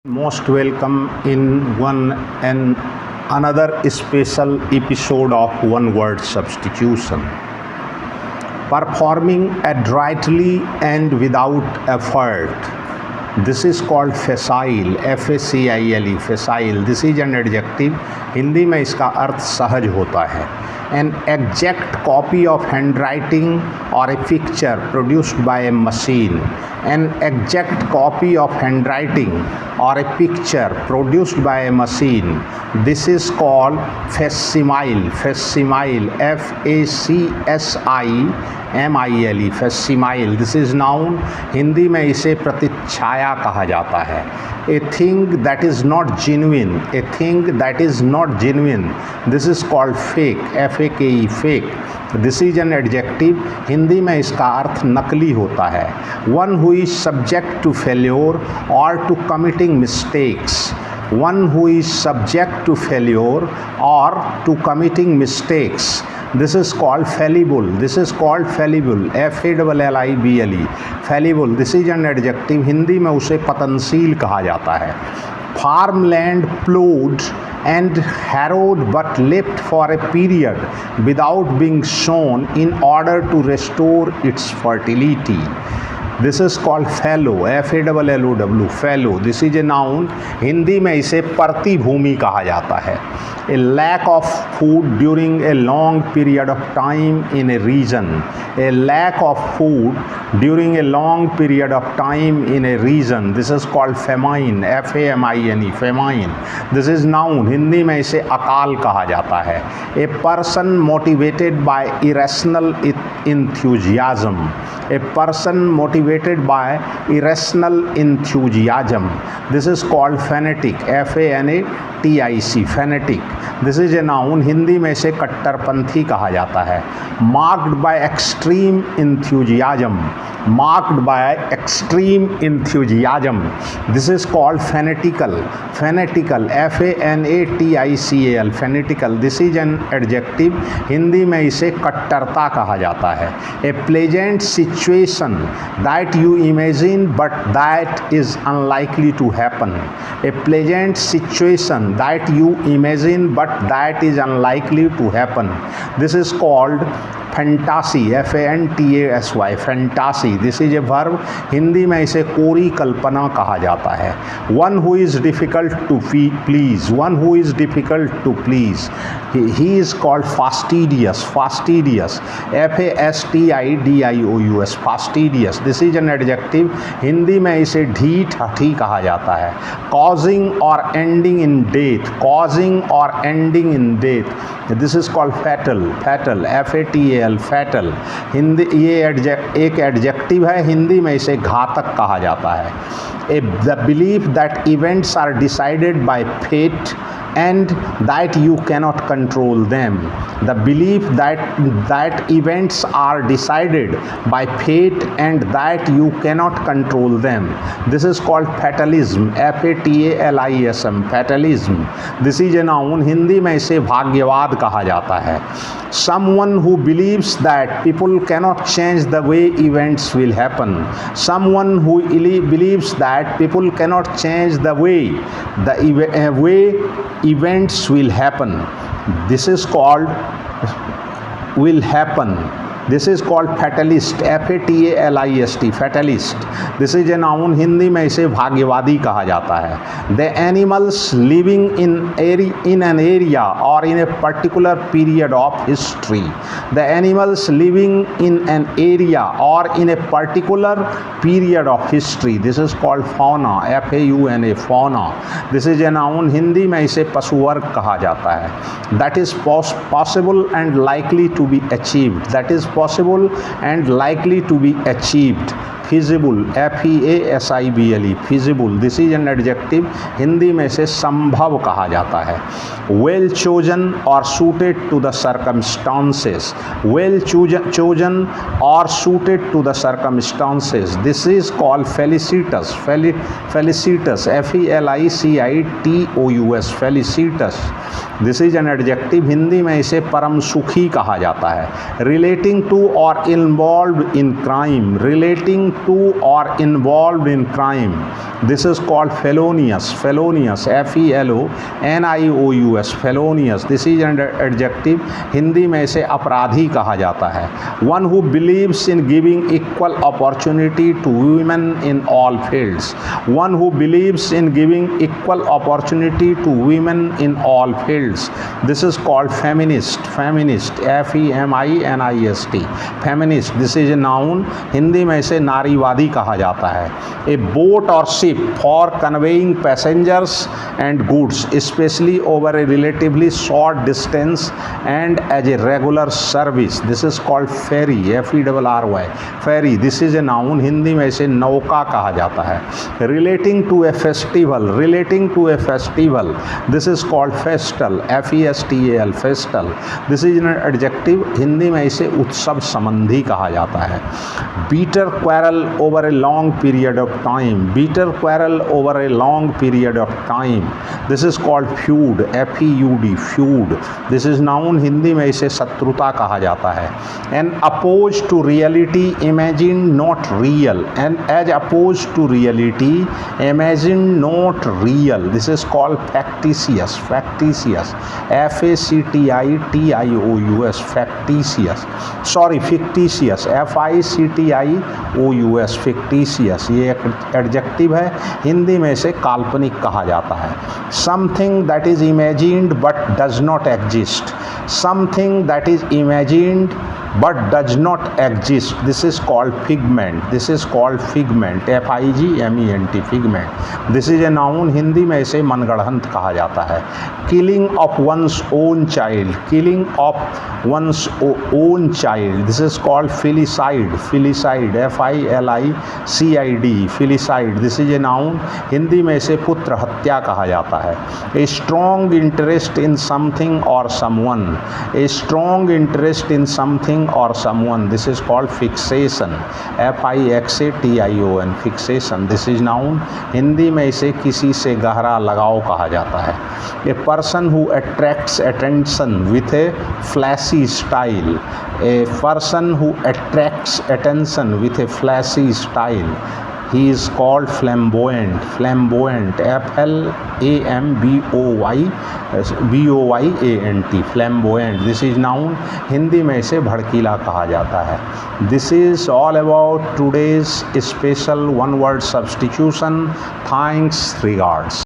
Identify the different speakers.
Speaker 1: Most welcome in one and another special episode of one word substitution. Performing adroitly and without effort. This is called facile, FACILE, facile. This is an adjective. Hindi में इसका अर्थ सहज होता है. An exact copy of handwriting or a picture produced by a machine. An exact copy of handwriting or a picture produced by a machine. This is called facsimile, facsimile, FACSIMILE, facsimile. This is noun. Hindi में इसे प्रतिच्छाया कहा जाता है. A thing that is not genuine, a thing that is not genuine. This is called fake, FAKE, fake. This is an adjective. Hindi में इसका अर्थ नकली होता है. One who is subject to failure or to committing mistakes. One who is subject to failure or to committing mistakes. This is called fallible. This is called fallible, FALLIBLE, fallible. This is an adjective. Hindi में उसे पतनशील कहा जाता है. Farmland plowed and harrowed but left for a period without being sown in order to restore its fertility. This is called fallow, FALLOW, fallow. This is a noun. Hindi में इसे परती भूमि कहा जाता है. A lack of food during a long period of time in a region. A lack of food during a long period of time in a region. This is called famine, FAMINE, famine. This is noun. Hindi में इसे अकाल कहा जाता है. A person motivated by irrational enthusiasm. A person motivated by irrational enthusiasm. This is called fanatic, FANATIC, fanatic. This is a noun. Hindi में इसे कट्टरपंथी कहा जाता है. Marked by extreme enthusiasm. Marked by extreme enthusiasm. This is called fanatical, fanatical, FANATICAL, fanatical. This is an adjective. Hindi में इसे कट्टरता कहा जाता है. A pleasant situation that you imagine but that is unlikely to happen. A pleasant situation that you imagine but that is unlikely to happen. This is called fantasy, FANTASY, fantasy. This is a verb. Hindi में इसे कोरी कल्पना कहा जाता है. One who is difficult to please. One who is difficult to please. He is called fastidious, fastidious, FASTIDIOUS, fastidious. This is an adjective. Hindi में इसे ढीठ हठी कहा जाता है. Causing or ending in death, causing or ending in death. This is called fatal, fatal, FATAL, fatal. Hindi ये एक adjective है. हिंदी में इसे घातक कहा जाता है. The belief that events are decided by fate and that you cannot control them. The belief that events are decided by fate and that you cannot control them. This is called fatalism, FATALISM, fatalism. This is a noun. Hindi में इसे भाग्यवाद कहा जाता है. Someone who believes that people cannot change the way events will happen. Someone who believes that people cannot change the way events will happen. This is called will happen. This is called fatalist, FATALIST, fatalist. This is a noun. Hindi में इसे भाग्यवादी कहा जाता है. The animals living in an area or in a particular period of history. The animals living in an area or in a particular period of history. This is called fauna, FAUNA, fauna. This is a noun. Hindi में इसे पशुवर्ग कहा जाता है. That is possible and likely to be achieved. That is possible and likely to be achieved. Feasible, FEASIBLE, feasible. This is an adjective. Hindi में इसे संभव कहा जाता है. Well chosen or suited to the circumstances. Well chosen or suited to the circumstances. This is called felicitous, felicitous, FELICITOUS, felicitous. This is an adjective, Hindi में इसे परम सुखी कहा जाता है। Relating to or involve in crime, relating to or involve in crime, this is called felonious, felonious FELONIOUS, felonious, this is an adjective, Hindi में इसे अपराधी कहा जाता है। One who believes in giving equal opportunity to women in all fields, one who believes in giving equal opportunity to women in all fields, this is called feminist, feminist FEMINIST, feminist, this is a noun, Hindi में इसे नारीवादी कहा जाता है। A boat और ship for conveying passengers and goods specially over a relatively short distance and as a regular service, this is called ferry, FERRY, ferry, this is a noun, Hindi में इसे नौका कहा जाता है। Relating to a festival, relating to a festival, this is called festal, FESTAL, festal, this is an adjective, Hindi में इसे उत्सव संबंधी कहा जाता है। Bitter quarrel over a long period of time, bitter quarrel over a long period of time, this is called feud, FEUD, feud, this is noun, Hindi में इसे शत्रुता कहा जाता है। An opposed to reality, imagine not real, an as opposed to reality, imagine not real, this is called factitious, factitious, FACTITIOUS, factitious, sorry fictitious, FICTIOUS, fictitious, ये एक adjective है, हिंदी में इसे काल्पनिक कहा जाता है। Something that is imagined but does not exist, something that is imagined but does not exist, this is called figment, this is called figment, FIGMENT, figment, this is a noun, Hindi में इसे मनगढ़ंत कहा जाता है। killing of one's own child, killing of one's own child, this is called filicide, filicide, FILICID, filicide, this is a noun, Hindi में इसे पुत्र हत्या कहा जाता है। a strong interest in something or someone, a strong interest in something or someone, this is called fixation, FIXATION, fixation, this is noun, Hindi में इसे किसी से गहरा लगाव कहा जाता है। a person who attracts attention with a flashy style, a person who attracts attention with a flashy style, he is called flamboyant, flamboyant, FLAMBOYANT, flamboyant, this is noun, Hindi में इसे भड़कीला कहा जाता है। This is all about today's special one word substitution. Thanks, regards.